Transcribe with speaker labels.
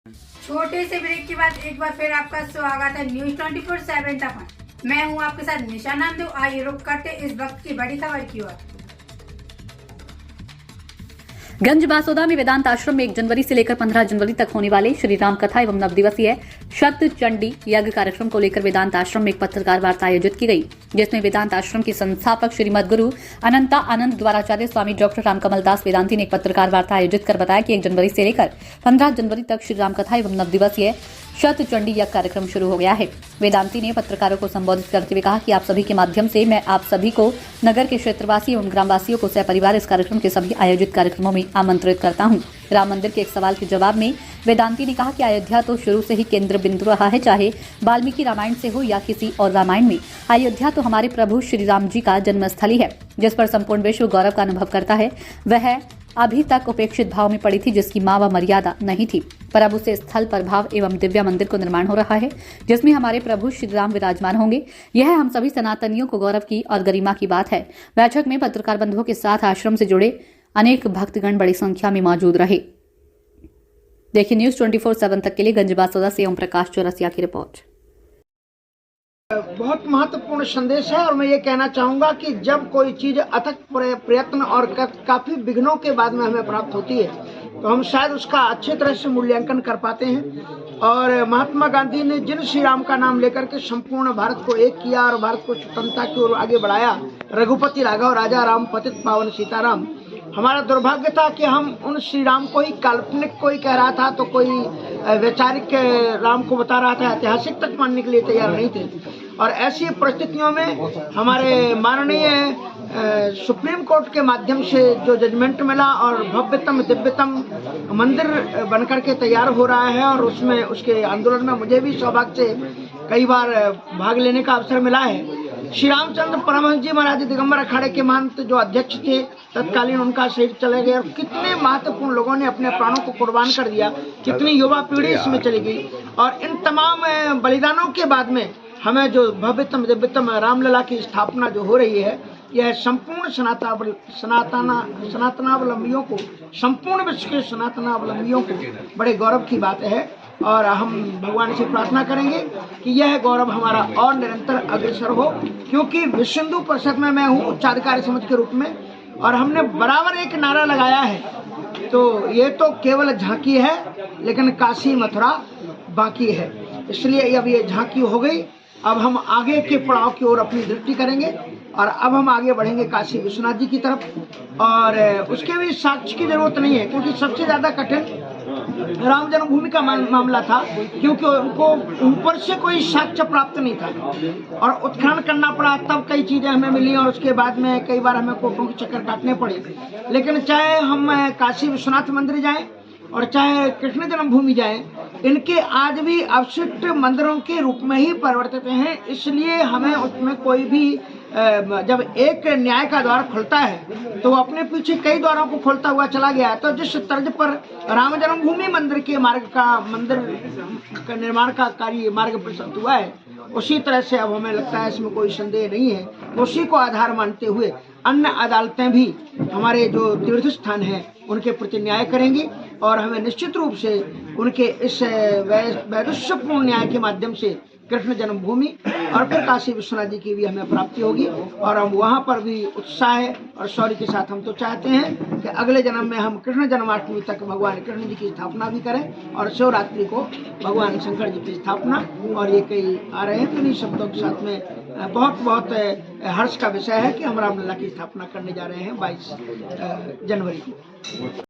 Speaker 1: छोटे से ब्रेक के बाद एक बार फिर आपका स्वागत है न्यूज 24/7 तक। मैं हूं आपके साथ निशा नामदेव। आइए रुक करते इस वक्त की बड़ी खबर की ओर।
Speaker 2: गंज बासोदा में वेदांत आश्रम में 1 जनवरी से लेकर 15 जनवरी तक होने वाले श्री राम कथा एवं नवदिवसीय शत चंडी यज्ञ कार्यक्रम को लेकर वेदांत आश्रम में एक पत्रकार वार्ता आयोजित की गई, जिसमें वेदांत आश्रम के संस्थापक श्रीमद गुरु अनंता आनंद द्वाराचार्य स्वामी डॉक्टर रामकमल दास वेदांती ने एक पत्रकार वार्ता आयोजित कर बताया कि 1 जनवरी से लेकर 15 जनवरी तक श्री राम कथा एवं नवदिवसीय शत चंडी यज्ञ कार्यक्रम शुरू हो गया है। वेदांती ने पत्रकारों को संबोधित करते हुए कहा कि आप सभी के माध्यम से मैं आप सभी को नगर के क्षेत्रवासी एवं ग्रामवासियों को सपरिवार इस कार्यक्रम के सभी आयोजित कार्यक्रमों में आमंत्रित करता हूं। राम मंदिर के एक सवाल के जवाब में वेदांती ने कहा कि अयोध्या तो शुरू से ही केंद्र बिंदु रहा है, चाहे वाल्मीकि रामायण से हो या किसी और रामायण में। अयोध्या तो हमारे प्रभु श्री राम जी का जन्मस्थली है, जिस पर संपूर्ण विश्व गौरव का अनुभव करता है। वह अभी तक उपेक्षित भाव में पड़ी थी, जिसकी मां व मर्यादा नहीं थी, पर अब उसे स्थल पर भाव एवं दिव्या मंदिर को निर्माण हो रहा है, जिसमें हमारे प्रभु श्री राम विराजमान होंगे। यह हम सभी सनातनियों को गौरव की और गरिमा की बात है। बैठक में पत्रकार बंधुओं के साथ आश्रम से जुड़े अनेक भक्तगण बड़ी संख्या में मौजूद रहे। देखिए न्यूज 24/7 तक के लिए गंज बासोदा से ओम प्रकाश चौरसिया की रिपोर्ट।
Speaker 3: बहुत महत्वपूर्ण संदेश है और मैं ये कहना चाहूंगा कि जब कोई चीज अथक प्रयत्न और काफी विघ्नों के बाद में हमें प्राप्त होती है तो हम शायद उसका अच्छे तरह से मूल्यांकन कर पाते हैं। और महात्मा गांधी ने जिन श्री राम का नाम लेकर के संपूर्ण भारत को एक किया और भारत को स्वतंत्रता की ओर आगे बढ़ाया, रघुपति राघव राजा राम पतित पावन सीताराम। हमारा दुर्भाग्य था कि हम उन श्री राम को ही काल्पनिक कोई कह रहा था तो कोई वैचारिक राम को बता रहा था, ऐतिहासिक तक मानने के लिए तैयार नहीं थे। और ऐसी परिस्थितियों में हमारे माननीय सुप्रीम कोर्ट के माध्यम से जो जजमेंट मिला और भव्यतम दिव्यतम मंदिर बनकर के तैयार हो रहा है और उसमें उसके आंदोलन में मुझे भी सौभाग्य से कई बार भाग लेने का अवसर मिला है। श्री रामचंद्र परमहंस जी महाराज दिगंबर अखाड़े के महंत जो अध्यक्ष थे तत्कालीन, उनका शरीर चले गए और कितने महत्वपूर्ण लोगों ने अपने प्राणों को कुर्बान कर दिया, कितनी युवा पीढ़ी इसमें चली गई। और इन तमाम बलिदानों के बाद में हमें जो भव्यतम दिव्यतम रामलला की स्थापना जो हो रही है, यह संपूर्ण सनातनावलंबियों को, संपूर्ण विश्व के सनातनावलंबियों को बड़े गौरव की बात है। और हम भगवान से प्रार्थना करेंगे कि यह गौरव हमारा और निरंतर अग्रसर हो, क्योंकि विश्व हिंदू परिषद में मैं हूँ उच्चाधिकारी समिति के रूप में और हमने बराबर एक नारा लगाया है, तो ये तो केवल झांकी है लेकिन काशी मथुरा बाकी है। इसलिए अब ये झांकी हो गई, अब हम आगे के पड़ाव की ओर अपनी दृष्टि करेंगे और अब हम आगे बढ़ेंगे काशी विश्वनाथ जी की तरफ। और उसके भी साक्ष्य की जरूरत नहीं है, क्योंकि सबसे ज्यादा कठिन राम जन्मभूमि का मामला था, क्योंकि उनको ऊपर से कोई साक्ष्य प्राप्त नहीं था और उत्खनन करना पड़ा, तब कई चीजें हमें मिली और उसके बाद में कई बार हमें कोर्टों के चक्कर काटने पड़े। लेकिन चाहे हम काशी विश्वनाथ मंदिर जाएं और चाहे कृष्ण जन्मभूमि जाएं, इनके आज भी अवशिष्ट मंदिरों के रूप में ही परिवर्तित हैं। इसलिए हमें उसमें कोई भी जब एक न्याय का द्वार खुलता है तो अपने पीछे कई द्वारों को खोलता हुआ चला गया है। तो जिस तर्ज पर राम जन्मभूमि मंदिर के मंदिर का निर्माण का कार्य मार्ग प्रशस्त हुआ है, उसी तरह से अब हमें लगता है इसमें कोई संदेह नहीं है। उसी को आधार मानते हुए अन्य अदालतें भी हमारे जो तीर्थ स्थान हैं उनके प्रति न्याय करेंगी और हमें निश्चित रूप से उनके इस वैदुष्यपूर्ण न्याय के माध्यम से कृष्ण जन्मभूमि और फिर काशी विश्वनाथ जी की भी हमें प्राप्ति होगी। और हम वहाँ पर भी उत्साह और शौर्य के साथ हम तो चाहते हैं कि अगले जन्म में हम कृष्ण जन्माष्टमी तक भगवान कृष्ण जी की स्थापना भी करें और शिवरात्रि को भगवान शंकर जी की स्थापना। और ये कई आ रहे हैं, तो इन्हीं शब्दों के साथ में बहुत बहुत हर्ष का विषय है कि हम रामलला की स्थापना करने जा रहे हैं 22 जनवरी को।